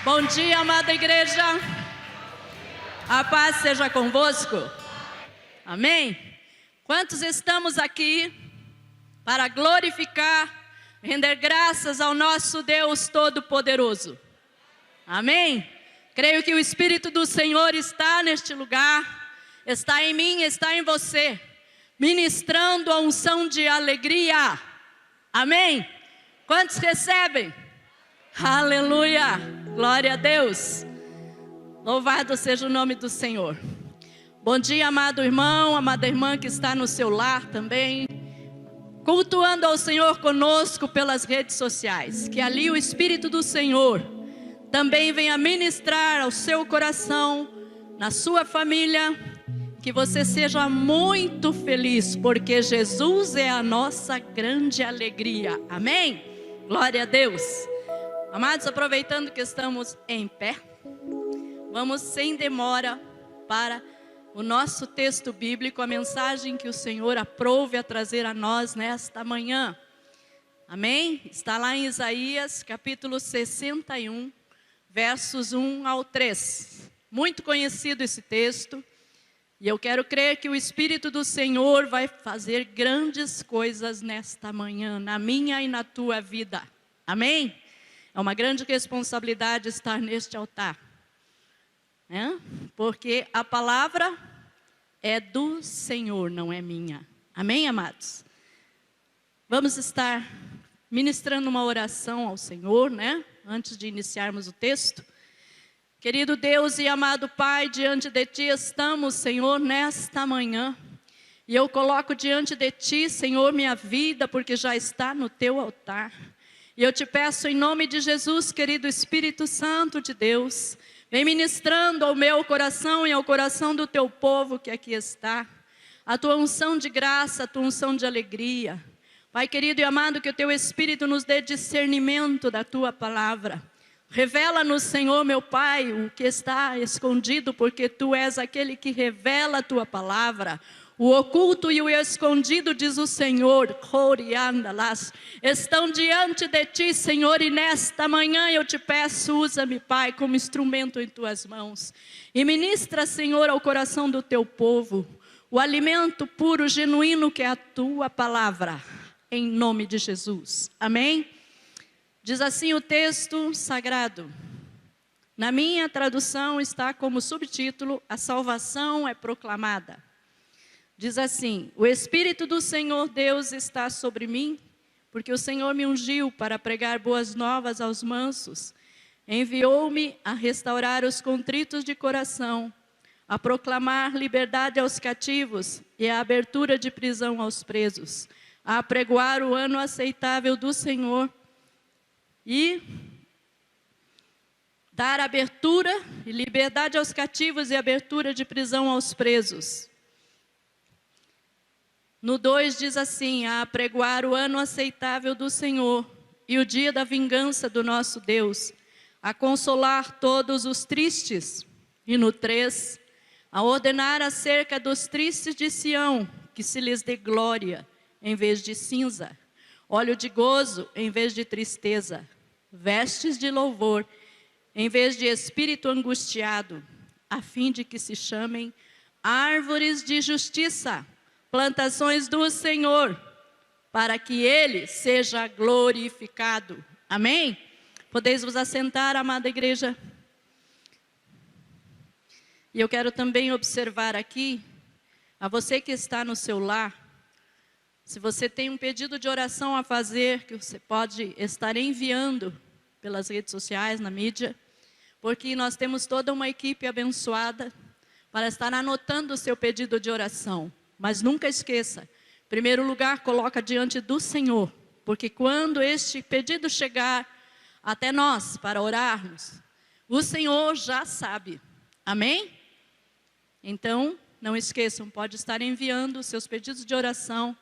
Bom dia, amada igreja. A paz seja convosco. Amém? Quantos estamos aqui para glorificar, render graças ao nosso Deus Todo-Poderoso? Amém? Creio que o Espírito do Senhor está neste lugar, está em mim, está em você, ministrando a unção de alegria. Amém? Quantos recebem? Aleluia! Glória a Deus! Louvado seja o nome do Senhor. Bom dia, amado irmão, amada irmã que está no seu lar também, cultuando ao Senhor conosco pelas redes sociais. Que ali o Espírito do Senhor também venha ministrar ao seu coração, na sua família, que você seja muito feliz, porque Jesus é a nossa grande alegria. Amém? Glória a Deus. Amados, aproveitando que estamos em pé, vamos sem demora para o nosso texto bíblico, a mensagem que o Senhor aprove a trazer a nós nesta manhã. Amém? Está lá em Isaías, capítulo 61, versos 1 ao 3. Muito conhecido esse texto. E eu quero crer que o Espírito do Senhor vai fazer grandes coisas nesta manhã, na minha e na tua vida. Amém? É uma grande responsabilidade estar neste altar. Porque a palavra é do Senhor, não é minha. Amém, amados? Vamos estar ministrando uma oração ao Senhor, antes de iniciarmos o texto. Querido Deus e amado Pai, diante de Ti estamos, Senhor, nesta manhã. E eu coloco diante de Ti, Senhor, minha vida, porque já está no Teu altar. E eu te peço em nome de Jesus, querido Espírito Santo de Deus, vem ministrando ao meu coração e ao coração do Teu povo que aqui está, a Tua unção de graça, a Tua unção de alegria. Pai querido e amado, que o Teu Espírito nos dê discernimento da Tua palavra. Revela-nos, Senhor, meu Pai, o que está escondido, porque Tu és aquele que revela a Tua palavra. O oculto e o escondido, diz o Senhor, estão diante de Ti, Senhor, e nesta manhã eu te peço, usa-me, Pai, como instrumento em Tuas mãos. E ministra, Senhor, ao coração do Teu povo, o alimento puro, genuíno, que é a Tua palavra, em nome de Jesus. Amém? Diz assim o texto sagrado. Na minha tradução está como subtítulo, a salvação é proclamada. Diz assim: o Espírito do Senhor Deus está sobre mim, porque o Senhor me ungiu para pregar boas novas aos mansos. Enviou-me a restaurar os contritos de coração, a proclamar liberdade aos cativos e a abertura de prisão aos presos, a apregoar o ano aceitável do Senhor e dar abertura e liberdade aos cativos e abertura de prisão aos presos. No 2 diz assim: a apregoar o ano aceitável do Senhor e o dia da vingança do nosso Deus, a consolar todos os tristes. E no 3, a ordenar acerca dos tristes de Sião, que se lhes dê glória em vez de cinza, óleo de gozo em vez de tristeza, vestes de louvor em vez de espírito angustiado, a fim de que se chamem árvores de justiça, plantações do Senhor, para que Ele seja glorificado. Amém? Podeis vos assentar, amada igreja. E eu quero também observar aqui, a você que está no seu lar, se você tem um pedido de oração a fazer, que você pode estar enviando pelas redes sociais, na mídia, porque nós temos toda uma equipe abençoada para estar anotando o seu pedido de oração. Mas nunca esqueça, em primeiro lugar, coloca diante do Senhor, porque quando este pedido chegar até nós para orarmos, o Senhor já sabe. Amém? Então, não esqueçam, pode estar enviando os seus pedidos de oração.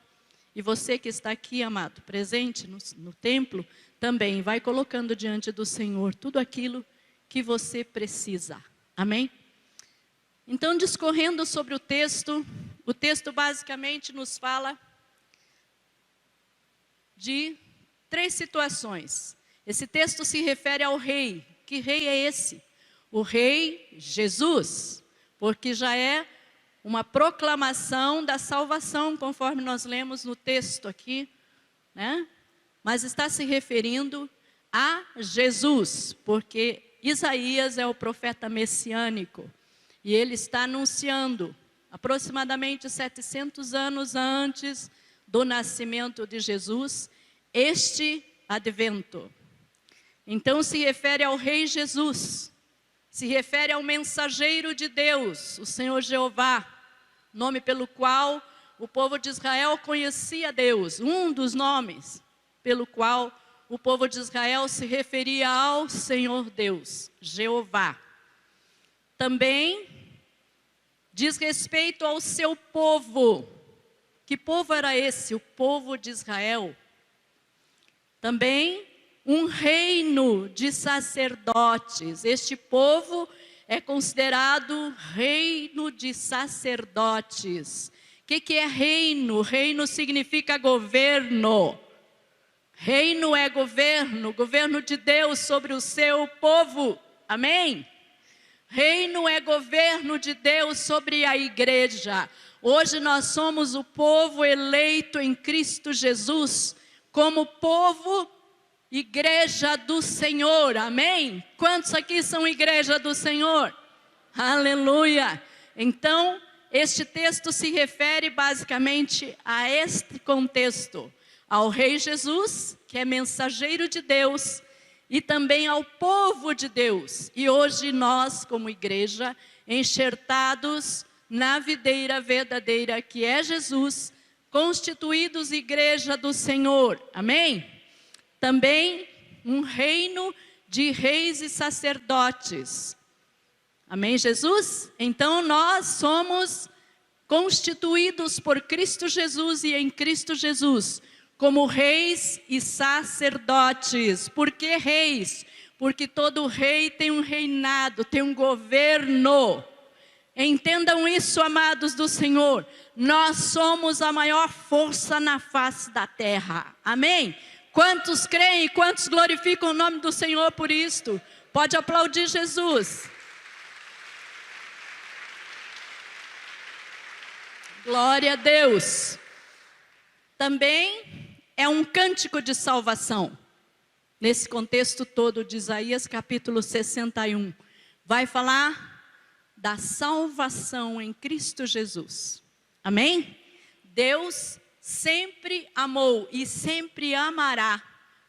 E você que está aqui, amado, presente no templo, também vai colocando diante do Senhor tudo aquilo que você precisa. Amém? Então, discorrendo sobre o texto basicamente nos fala de 3 situações. Esse texto se refere ao rei Que rei é esse? O rei Jesus, porque já é uma proclamação da salvação, conforme nós lemos no texto aqui, né? Mas está se referindo a Jesus, porque Isaías é o profeta messiânico, e ele está anunciando, aproximadamente 700 anos antes do nascimento de Jesus, este advento. Então se refere ao rei Jesus, se refere ao mensageiro de Deus, o Senhor Jeová, nome pelo qual o povo de Israel conhecia Deus, um dos nomes pelo qual o povo de Israel se referia ao Senhor Deus, Jeová. Também diz respeito ao seu povo. Que povo era esse? O povo de Israel. Também um reino de sacerdotes. Este povo é considerado reino de sacerdotes. O que é reino? Reino significa governo. Reino é governo, governo de Deus sobre o seu povo. Amém? Reino é governo de Deus sobre a igreja. Hoje nós somos o povo eleito em Cristo Jesus, como povo, igreja do Senhor. Amém? Quantos aqui são igreja do Senhor? Aleluia! Então, este texto se refere basicamente a este contexto. Ao rei Jesus, que é mensageiro de Deus, e também ao povo de Deus. E hoje nós, como igreja, enxertados na videira verdadeira, que é Jesus, constituídos igreja do Senhor. Amém? Também um reino de reis e sacerdotes. Amém, Jesus? Então nós somos constituídos por Cristo Jesus e em Cristo Jesus, como reis e sacerdotes. Por que reis? Porque todo rei tem um reinado, tem um governo. Entendam isso, amados do Senhor. Nós somos a maior força na face da terra. Amém? Quantos creem e quantos glorificam o nome do Senhor por isto? Pode aplaudir Jesus. Glória a Deus. Também é um cântico de salvação. Nesse contexto todo de Isaías capítulo 61. Vai falar da salvação em Cristo Jesus. Amém? Deus sempre amou e sempre amará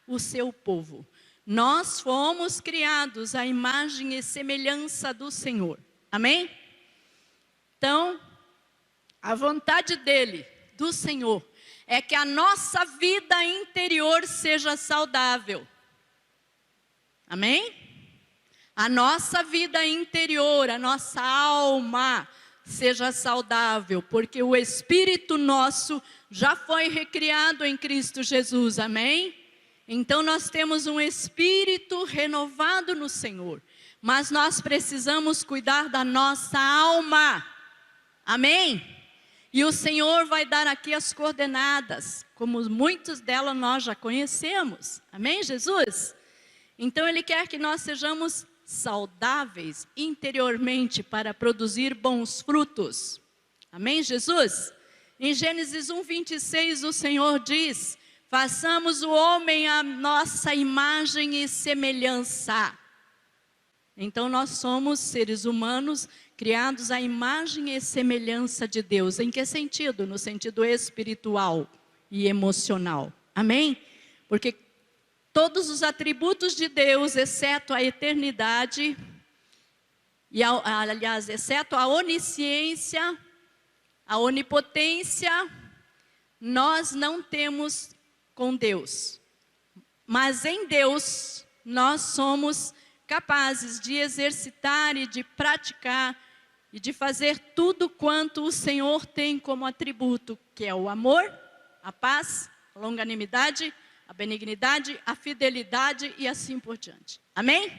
o seu povo. Nós fomos criados à imagem e semelhança do Senhor. Amém? Então, a vontade dele, do Senhor, é que a nossa vida interior seja saudável. Amém? A nossa vida interior, a nossa alma seja saudável, porque o Espírito nosso já foi recriado em Cristo Jesus. Amém? Então nós temos um espírito renovado no Senhor, mas nós precisamos cuidar da nossa alma. Amém? E o Senhor vai dar aqui as coordenadas, como muitas delas nós já conhecemos. Amém, Jesus? Então Ele quer que nós sejamos saudáveis interiormente para produzir bons frutos. Amém, Jesus? Em Gênesis 1:26 o Senhor diz: façamos o homem à nossa imagem e semelhança. Então nós somos seres humanos criados à imagem e semelhança de Deus. Em que sentido? No sentido espiritual e emocional. Amém? Porque todos os atributos de Deus, exceto a eternidade, e aliás, exceto a onisciência, a onipotência, nós não temos com Deus. Mas em Deus, nós somos capazes de exercitar e de praticar e de fazer tudo quanto o Senhor tem como atributo, que é o amor, a paz, a longanimidade, a benignidade, a fidelidade e assim por diante. Amém?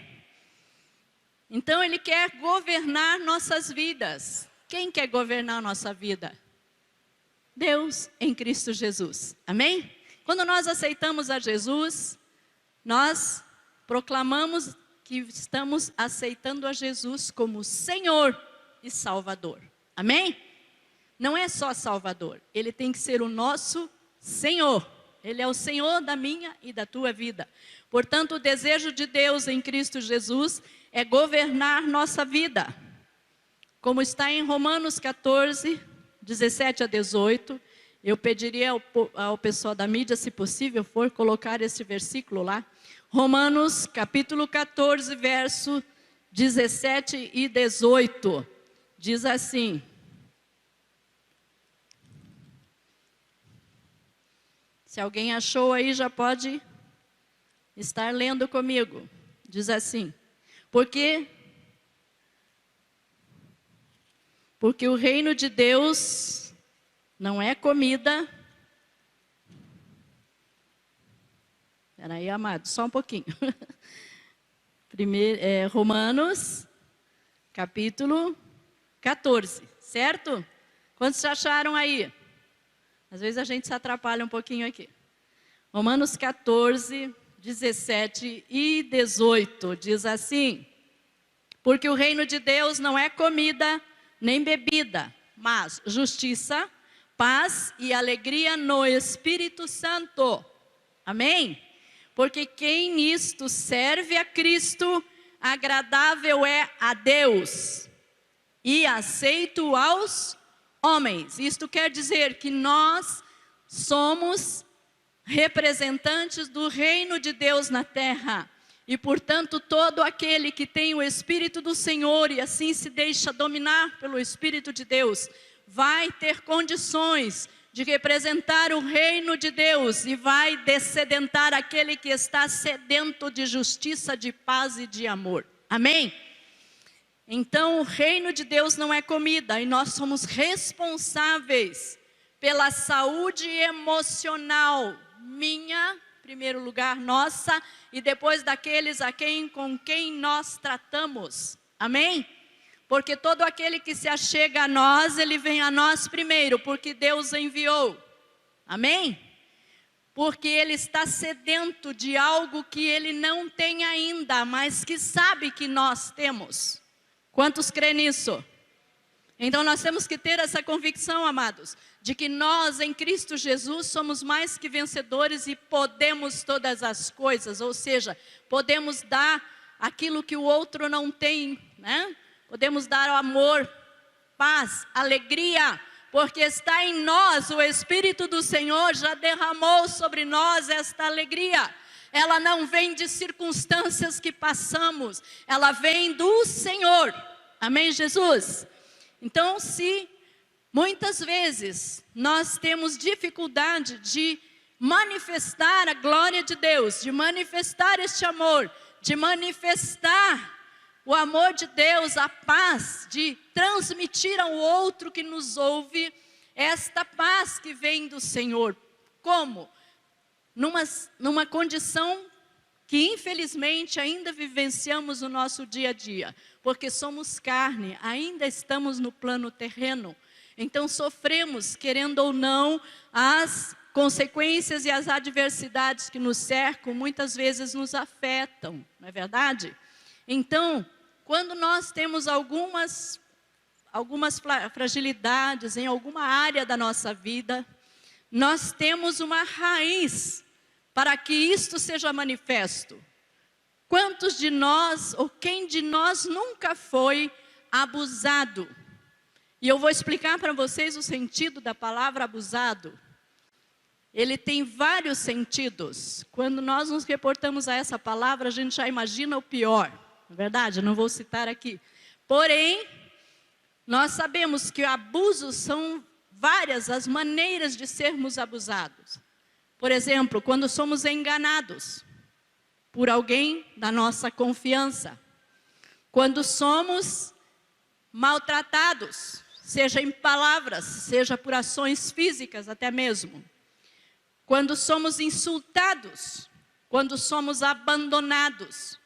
Então Ele quer governar nossas vidas. Quem quer governar a nossa vida? Deus em Cristo Jesus. Amém? Quando nós aceitamos a Jesus, nós proclamamos que que estamos aceitando a Jesus como Senhor e Salvador. Amém? Não é só Salvador, Ele tem que ser o nosso Senhor. Ele é o Senhor da minha e da tua vida. Portanto, o desejo de Deus em Cristo Jesus é governar nossa vida. Como está em Romanos 14, 17 a 18, eu pediria ao pessoal da mídia, se possível for, colocar esse versículo lá. Romanos capítulo 14, verso 17 e 18. Diz assim: se alguém achou aí, já pode estar lendo comigo. Diz assim: porque o reino de Deus não é comida. Espera aí, amado, só um pouquinho. Romanos, capítulo 14, certo? Quantos acharam aí? Às vezes a gente se atrapalha um pouquinho aqui. Romanos 14, 17 e 18, diz assim: porque o reino de Deus não é comida nem bebida, mas justiça, paz e alegria no Espírito Santo. Amém? Porque quem nisto serve a Cristo, agradável é a Deus e aceito aos homens. Isto quer dizer que nós somos representantes do reino de Deus na terra. E, portanto, todo aquele que tem o Espírito do Senhor e assim se deixa dominar pelo Espírito de Deus, vai ter condições de representar o reino de Deus e vai dessedentar aquele que está sedento de justiça, de paz e de amor. Amém? Então, o reino de Deus não é comida e nós somos responsáveis pela saúde emocional minha, em primeiro lugar, nossa, e depois daqueles com quem nós tratamos. Amém? Porque todo aquele que se achega a nós, ele vem a nós primeiro, porque Deus enviou. Amém? Porque ele está sedento de algo que ele não tem ainda, mas que sabe que nós temos. Quantos creem nisso? Então nós temos que ter essa convicção, amados, de que nós em Cristo Jesus somos mais que vencedores e podemos todas as coisas, ou seja, podemos dar aquilo que o outro não tem, né? Podemos dar o amor, paz, alegria, porque está em nós, o Espírito do Senhor já derramou sobre nós esta alegria. Ela não vem de circunstâncias que passamos, ela vem do Senhor. Amém, Jesus? Então, se muitas vezes nós temos dificuldade de manifestar a glória de Deus, de manifestar este amor, de manifestar o amor de Deus, a paz, de transmitir ao outro que nos ouve esta paz que vem do Senhor. Como? Numa condição que infelizmente ainda vivenciamos no nosso dia a dia, porque somos carne, ainda estamos no plano terreno, então sofremos, querendo ou não, as consequências e as adversidades que nos cercam, muitas vezes nos afetam, não é verdade? Então, quando nós temos algumas fragilidades em alguma área da nossa vida, nós temos uma raiz para que isto seja manifesto. Quantos de nós, ou quem de nós nunca foi abusado? E eu vou explicar para vocês o sentido da palavra abusado. Ele tem vários sentidos. Quando nós nos reportamos a essa palavra, a gente já imagina o pior. Na verdade, eu não vou citar aqui. Porém, nós sabemos que abusos são várias as maneiras de sermos abusados. Por exemplo, quando somos enganados por alguém da nossa confiança. Quando somos maltratados, seja em palavras, seja por ações físicas até mesmo. Quando somos insultados, quando somos abandonados,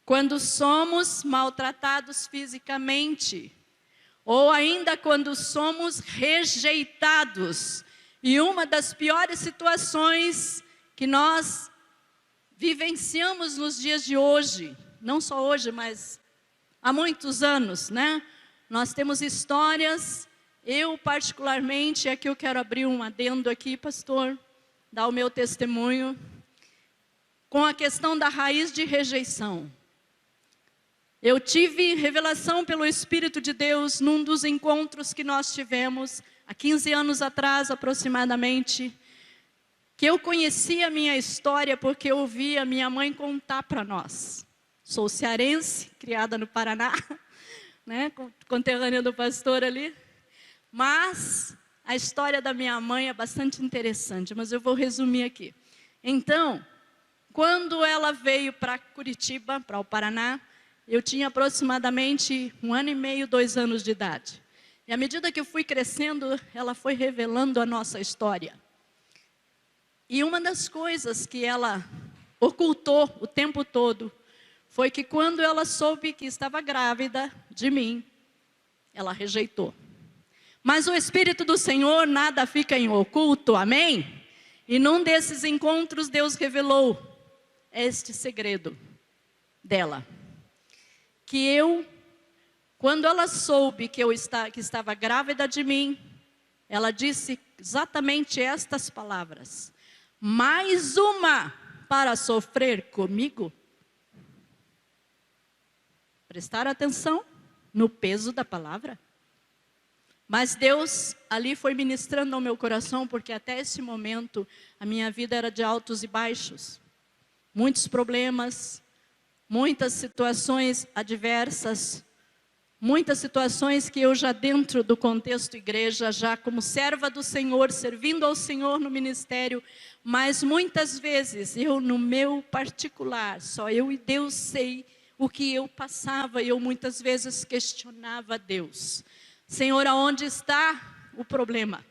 quando somos maltratados fisicamente, ou ainda quando somos rejeitados. E uma das piores situações que nós vivenciamos nos dias de hoje, não só hoje, mas há muitos anos, né? Nós temos histórias, eu particularmente, aqui eu quero abrir um adendo aqui, pastor, dar o meu testemunho, com a questão da raiz de rejeição. Eu tive revelação pelo Espírito de Deus num dos encontros que nós tivemos, há 15 anos atrás aproximadamente, que eu conhecia a minha história porque eu ouvia minha mãe contar para nós. Sou cearense, criada no Paraná, né, conterrânea do pastor ali, mas a história da minha mãe é bastante interessante, mas eu vou resumir aqui. Então, quando ela veio para Curitiba, para o Paraná, eu tinha aproximadamente 1 ano e meio, 2 anos de idade. E à medida que eu fui crescendo, ela foi revelando a nossa história. E uma das coisas que ela ocultou o tempo todo, foi que quando ela soube que estava grávida de mim, ela rejeitou. Mas o Espírito do Senhor nada fica em oculto, amém? E num desses encontros Deus revelou este segredo dela. Que eu, quando ela soube que estava grávida de mim, ela disse exatamente estas palavras: mais uma para sofrer comigo? Prestar atenção no peso da palavra. Mas Deus ali foi ministrando ao meu coração, porque até esse momento a minha vida era de altos e baixos. Muitos problemas, muitas situações adversas, muitas situações que eu já dentro do contexto igreja, já como serva do Senhor, servindo ao Senhor no ministério, mas muitas vezes eu no meu particular, só eu e Deus sei o que eu passava, e eu muitas vezes questionava Deus. Senhor, aonde está o problema?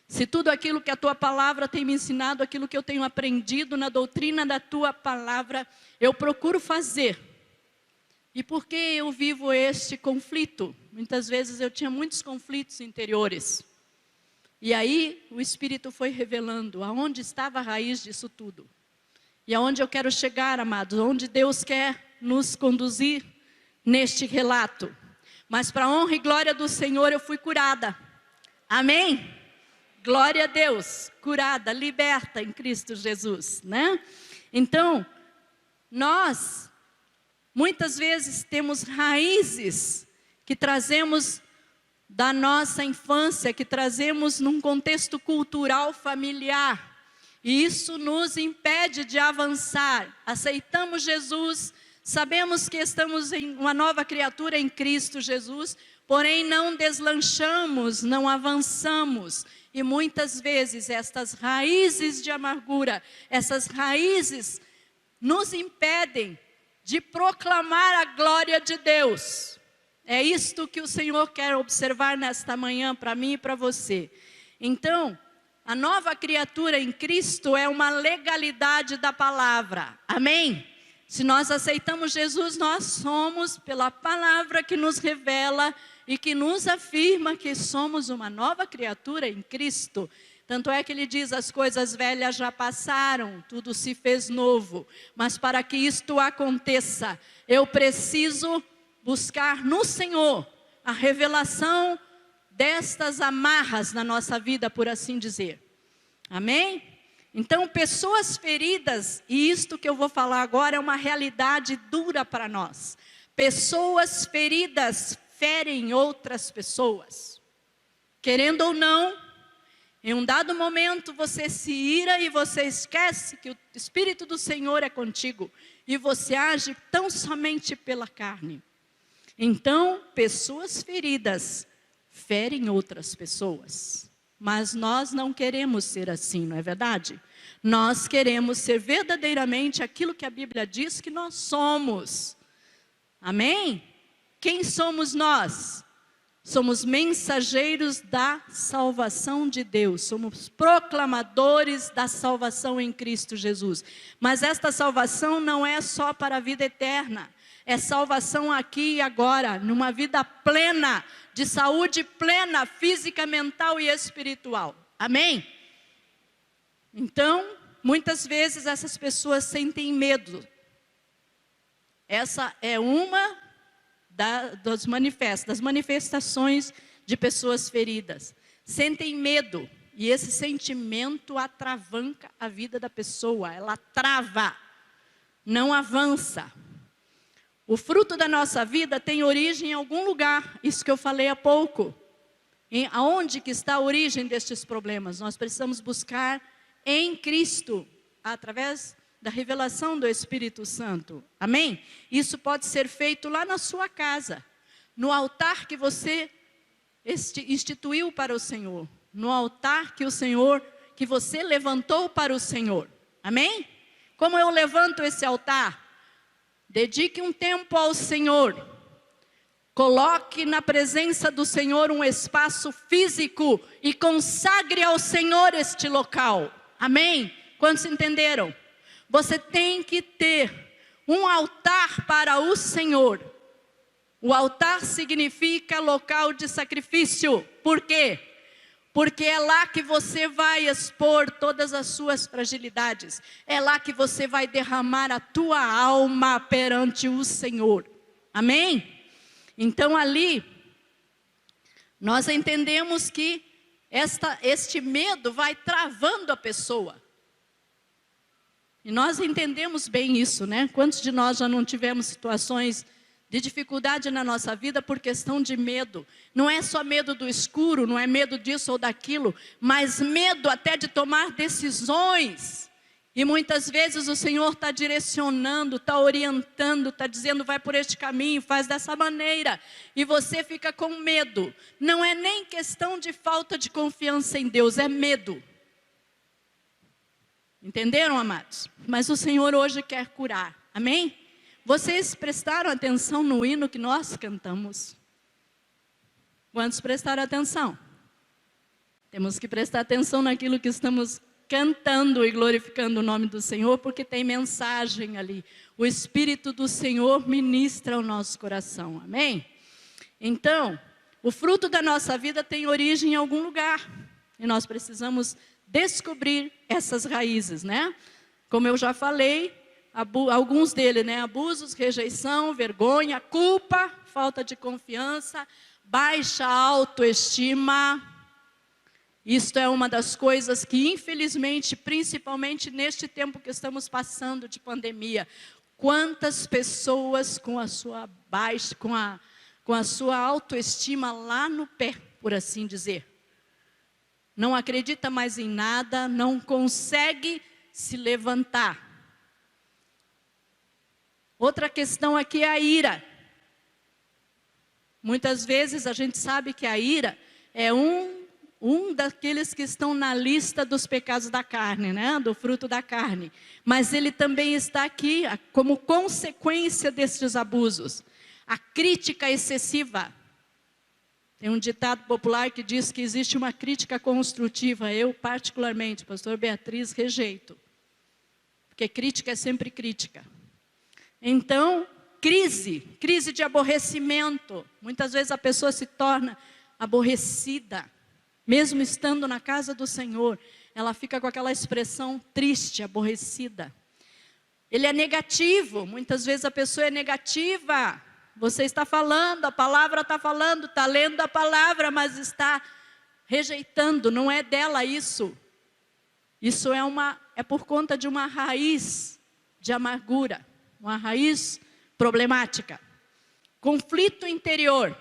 Se tudo aquilo que a Tua palavra tem me ensinado, aquilo que eu tenho aprendido na doutrina da Tua palavra, eu procuro fazer. E por que eu vivo este conflito? Muitas vezes eu tinha muitos conflitos interiores. E aí o Espírito foi revelando aonde estava a raiz disso tudo. E aonde eu quero chegar, amados, onde Deus quer nos conduzir neste relato. Mas para a honra e glória do Senhor eu fui curada. Amém? Glória a Deus, curada, liberta em Cristo Jesus, né? Então, nós muitas vezes temos raízes que trazemos da nossa infância, que trazemos num contexto cultural familiar. E isso nos impede de avançar. Aceitamos Jesus, sabemos que estamos em uma nova criatura em Cristo Jesus, porém não deslanchamos, não avançamos. E muitas vezes estas raízes de amargura, essas raízes nos impedem de proclamar a glória de Deus. É isto que o Senhor quer observar nesta manhã para mim e para você. Então, a nova criatura em Cristo é uma legalidade da palavra. Amém? Se nós aceitamos Jesus, nós somos pela palavra que nos revela e que nos afirma que somos uma nova criatura em Cristo. Tanto é que ele diz, as coisas velhas já passaram, tudo se fez novo. Mas para que isto aconteça, eu preciso buscar no Senhor a revelação destas amarras na nossa vida, por assim dizer. Amém? Então, pessoas feridas, e isto que eu vou falar agora é uma realidade dura para nós. Pessoas feridas ferem outras pessoas. Querendo ou não, em um dado momento você se ira e você esquece que o Espírito do Senhor é contigo. E você age tão somente pela carne. Então, pessoas feridas ferem outras pessoas. Mas nós não queremos ser assim, não é verdade? Nós queremos ser verdadeiramente aquilo que a Bíblia diz que nós somos. Amém? Quem somos nós? Somos mensageiros da salvação de Deus. Somos proclamadores da salvação em Cristo Jesus. Mas esta salvação não é só para a vida eterna. É salvação aqui e agora, numa vida plena, de saúde plena, física, mental e espiritual. Amém? Então, muitas vezes essas pessoas sentem medo. Essa é uma das manifestações de pessoas feridas. Sentem medo, e esse sentimento atravanca a vida da pessoa, ela trava, não avança. O fruto da nossa vida tem origem em algum lugar, isso que eu falei há pouco. Aonde que está a origem destes problemas? Nós precisamos buscar em Cristo, através da revelação do Espírito Santo. Amém? Isso pode ser feito lá na sua casa, no altar que você instituiu para o Senhor, no altar que você levantou para o Senhor. Amém? Como eu levanto esse altar? Dedique um tempo ao Senhor. Coloque na presença do Senhor um espaço físico e consagre ao Senhor este local. Amém? Quantos entenderam? Você tem que ter um altar para o Senhor. O altar significa local de sacrifício. Por quê? Porque é lá que você vai expor todas as suas fragilidades. É lá que você vai derramar a tua alma perante o Senhor. Amém? Então ali, nós entendemos que este medo vai travando a pessoa. E nós entendemos bem isso, né? Quantos de nós já não tivemos situações de dificuldade na nossa vida por questão de medo? Não é só medo do escuro, não é medo disso ou daquilo, mas medo até de tomar decisões. E muitas vezes o Senhor está direcionando, está orientando, está dizendo vai por este caminho, faz dessa maneira. E você fica com medo. Não é nem questão de falta de confiança em Deus, é medo. Entenderam, amados? Mas o Senhor hoje quer curar. Amém? Vocês prestaram atenção no hino que nós cantamos? Quantos prestaram atenção? Temos que prestar atenção naquilo que estamos cantando e glorificando o nome do Senhor, porque tem mensagem ali. O Espírito do Senhor ministra ao nosso coração. Amém? Então, o fruto da nossa vida tem origem em algum lugar. E nós precisamos descobrir essas raízes, né? Como eu já falei, alguns deles, né? Abusos, rejeição, vergonha, culpa, falta de confiança, baixa autoestima. Isto é uma das coisas que, infelizmente, principalmente neste tempo que estamos passando de pandemia, quantas pessoas com a sua baixa, com a sua autoestima lá no pé, por assim dizer. Não acredita mais em nada, não consegue se levantar. Outra questão aqui é a ira. Muitas vezes a gente sabe que a ira é um daqueles que estão na lista dos pecados da carne, né? Do fruto da carne. Mas ele também está aqui como consequência destes abusos. A crítica excessiva. Tem um ditado popular que diz que existe uma crítica construtiva. Eu, particularmente, pastor Beatriz, rejeito. Porque crítica é sempre crítica. Então, crise de aborrecimento. Muitas vezes a pessoa se torna aborrecida. Mesmo estando na casa do Senhor, ela fica com aquela expressão triste, aborrecida. Ele é negativo. Muitas vezes a pessoa é negativa. Você está falando, a palavra está falando, está lendo a palavra, mas está rejeitando, não é dela isso. Isso é por conta de uma raiz de amargura, uma raiz problemática. Conflito interior.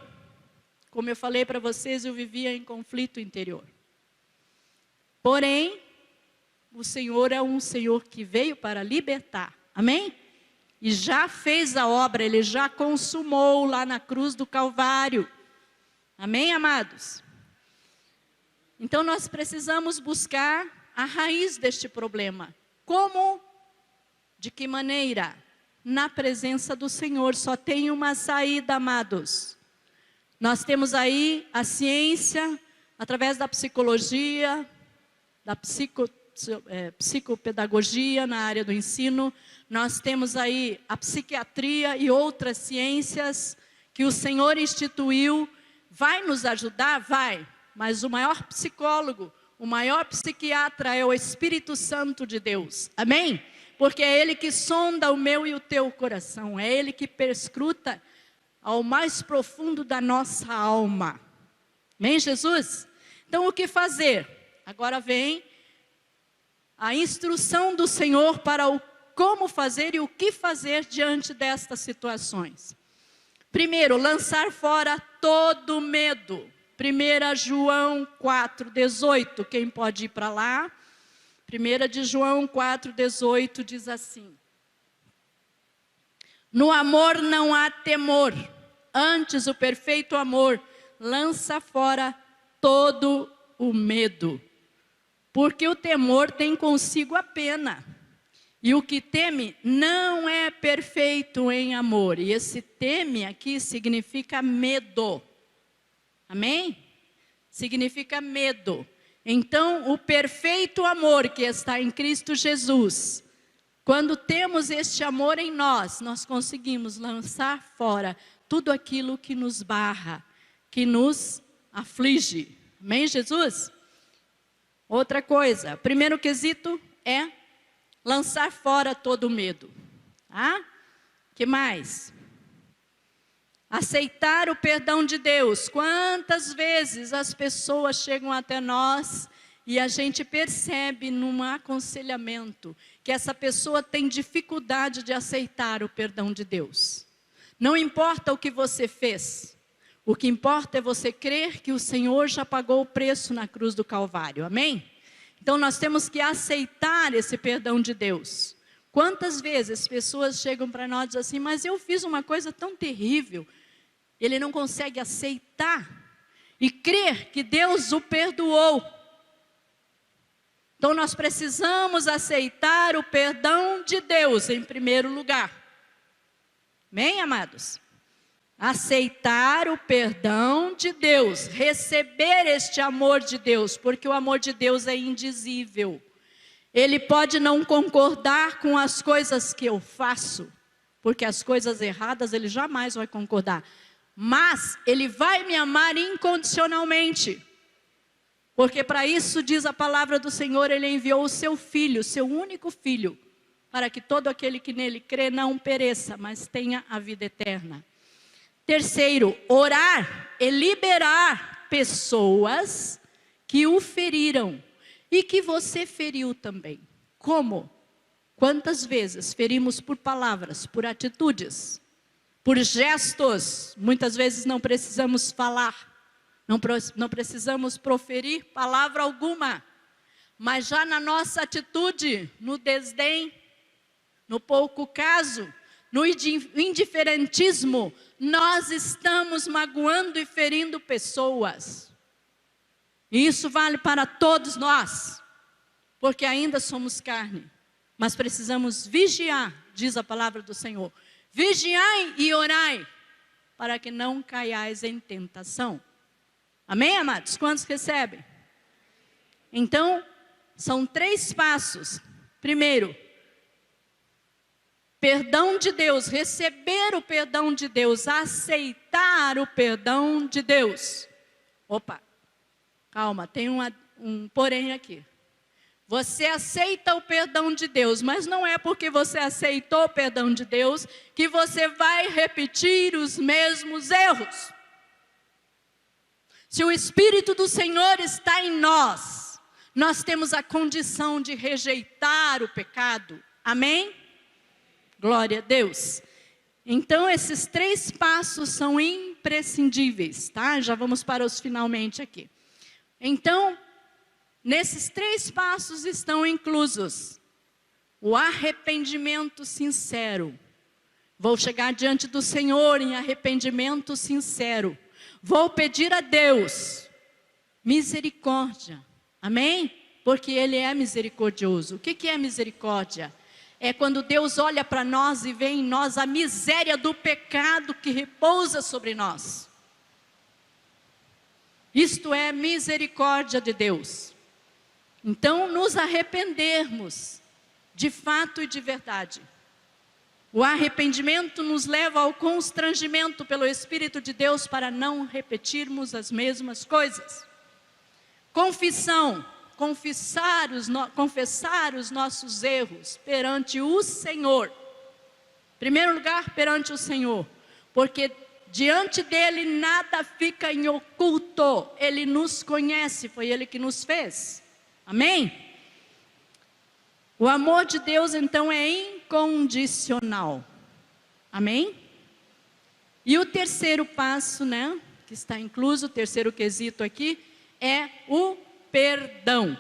Como eu falei para vocês, eu vivia em conflito interior. Porém, o Senhor é um Senhor que veio para libertar. Amém? E já fez a obra, Ele já consumou lá na cruz do Calvário. Amém, amados? Então nós precisamos buscar a raiz deste problema. Como? De que maneira? Na presença do Senhor. Só tem uma saída, amados. Nós temos aí a ciência, através da psicologia, da psicopedagogia na área do ensino. Nós temos aí a psiquiatria e outras ciências que o Senhor instituiu. Vai nos ajudar? Vai. Mas o maior psicólogo, o maior psiquiatra é o Espírito Santo de Deus. Amém? Porque é Ele que sonda o meu e o teu coração. É Ele que perscruta ao mais profundo da nossa alma. Amém, Jesus? Então, o que fazer? Agora vem a instrução do Senhor para o como fazer e o que fazer diante destas situações. Primeiro, lançar fora todo medo. 1 João 4,18, quem pode ir para lá? 1 de João 4,18 diz assim: no amor não há temor, antes o perfeito amor lança fora todo o medo, porque o temor tem consigo a pena, e o que teme não é perfeito em amor. E esse teme aqui significa medo. Amém? Significa medo. Então, o perfeito amor que está em Cristo Jesus, quando temos este amor em nós, nós conseguimos lançar fora tudo aquilo que nos barra, que nos aflige. Amém, Jesus? Outra coisa, primeiro quesito é lançar fora todo o medo. Ah? Que mais? Aceitar o perdão de Deus. Quantas vezes as pessoas chegam até nós e a gente percebe num aconselhamento que essa pessoa tem dificuldade de aceitar o perdão de Deus. Não importa o que você fez, o que importa é você crer que o Senhor já pagou o preço na cruz do Calvário. Amém? Então nós temos que aceitar esse perdão de Deus. Quantas vezes pessoas chegam para nós e dizem assim, mas eu fiz uma coisa tão terrível. Ele não consegue aceitar e crer que Deus o perdoou. Então nós precisamos aceitar o perdão de Deus em primeiro lugar. Amém, amados? Aceitar o perdão de Deus, receber este amor de Deus, porque o amor de Deus é indizível. Ele pode não concordar com as coisas que eu faço, porque as coisas erradas ele jamais vai concordar. Mas Ele vai me amar incondicionalmente. Porque para isso, diz a palavra do Senhor, Ele enviou o seu Filho, seu único Filho, para que todo aquele que nele crê não pereça, mas tenha a vida eterna. Terceiro, orar e liberar pessoas que o feriram e que você feriu também. Como? Quantas vezes ferimos por palavras, por atitudes, por gestos? Muitas vezes não precisamos falar, não precisamos proferir palavra alguma, mas já na nossa atitude, no desdém, no pouco caso, no indiferentismo, nós estamos magoando e ferindo pessoas. E isso vale para todos nós, porque ainda somos carne, mas precisamos vigiar, diz a palavra do Senhor. Vigiai e orai, para que não caiais em tentação. Amém, amados? Quantos recebem? Então, são 3 passos. Primeiro, perdão de Deus, receber o perdão de Deus, aceitar o perdão de Deus. Opa, calma, tem um porém aqui. Você aceita o perdão de Deus, mas não é porque você aceitou o perdão de Deus que você vai repetir os mesmos erros. Se o Espírito do Senhor está em nós, nós temos a condição de rejeitar o pecado. Amém? Glória a Deus. Então esses 3 passos são imprescindíveis, tá? Já vamos para os finalmente aqui. Então, nesses 3 passos estão inclusos o arrependimento sincero. Vou chegar diante do Senhor em arrependimento sincero. Vou pedir a Deus misericórdia. Amém? Porque Ele é misericordioso. O que é misericórdia? É quando Deus olha para nós e vê em nós a miséria do pecado que repousa sobre nós. Isto é misericórdia de Deus. Então, nos arrependermos, de fato e de verdade. O arrependimento nos leva ao constrangimento pelo Espírito de Deus para não repetirmos as mesmas coisas. Confissão. confessar os nossos erros perante o Senhor. Em primeiro lugar, perante o Senhor, porque diante dele nada fica em oculto. Ele nos conhece, foi ele que nos fez. Amém? O amor de Deus então é incondicional. Amém? E o terceiro passo, né, que está incluso, o terceiro quesito aqui, é o perdão.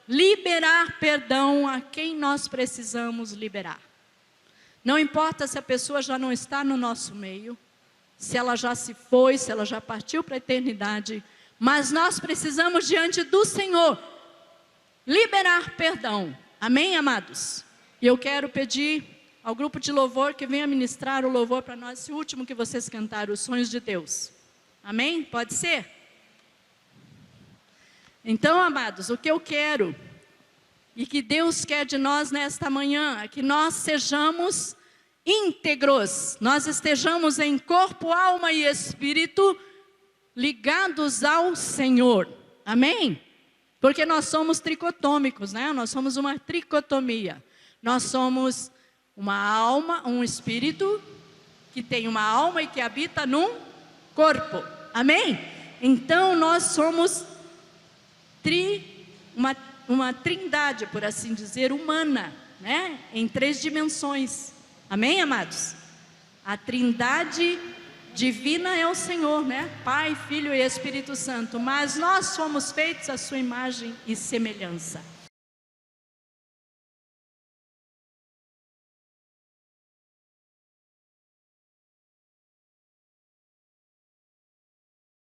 Liberar perdão a quem nós precisamos liberar. Não importa se a pessoa já não está no nosso meio, se ela já se foi, se ela já partiu para a eternidade, mas nós precisamos diante do Senhor liberar perdão. Amém, amados? E eu quero pedir ao grupo de louvor que venha ministrar o louvor para nós, esse último que vocês cantaram, os sonhos de Deus. Amém? Pode ser? Então, amados, o que eu quero e que Deus quer de nós nesta manhã é que nós sejamos íntegros, nós estejamos em corpo, alma e espírito ligados ao Senhor. Amém? Porque nós somos tricotômicos, né? Nós somos uma tricotomia. Nós somos uma alma, um espírito que tem uma alma e que habita num corpo. Amém? Então nós somos uma trindade, por assim dizer, humana, né? Em 3 dimensões. Amém, amados? A trindade divina é o Senhor, né? Pai, Filho e Espírito Santo. Mas nós somos feitos à sua imagem e semelhança.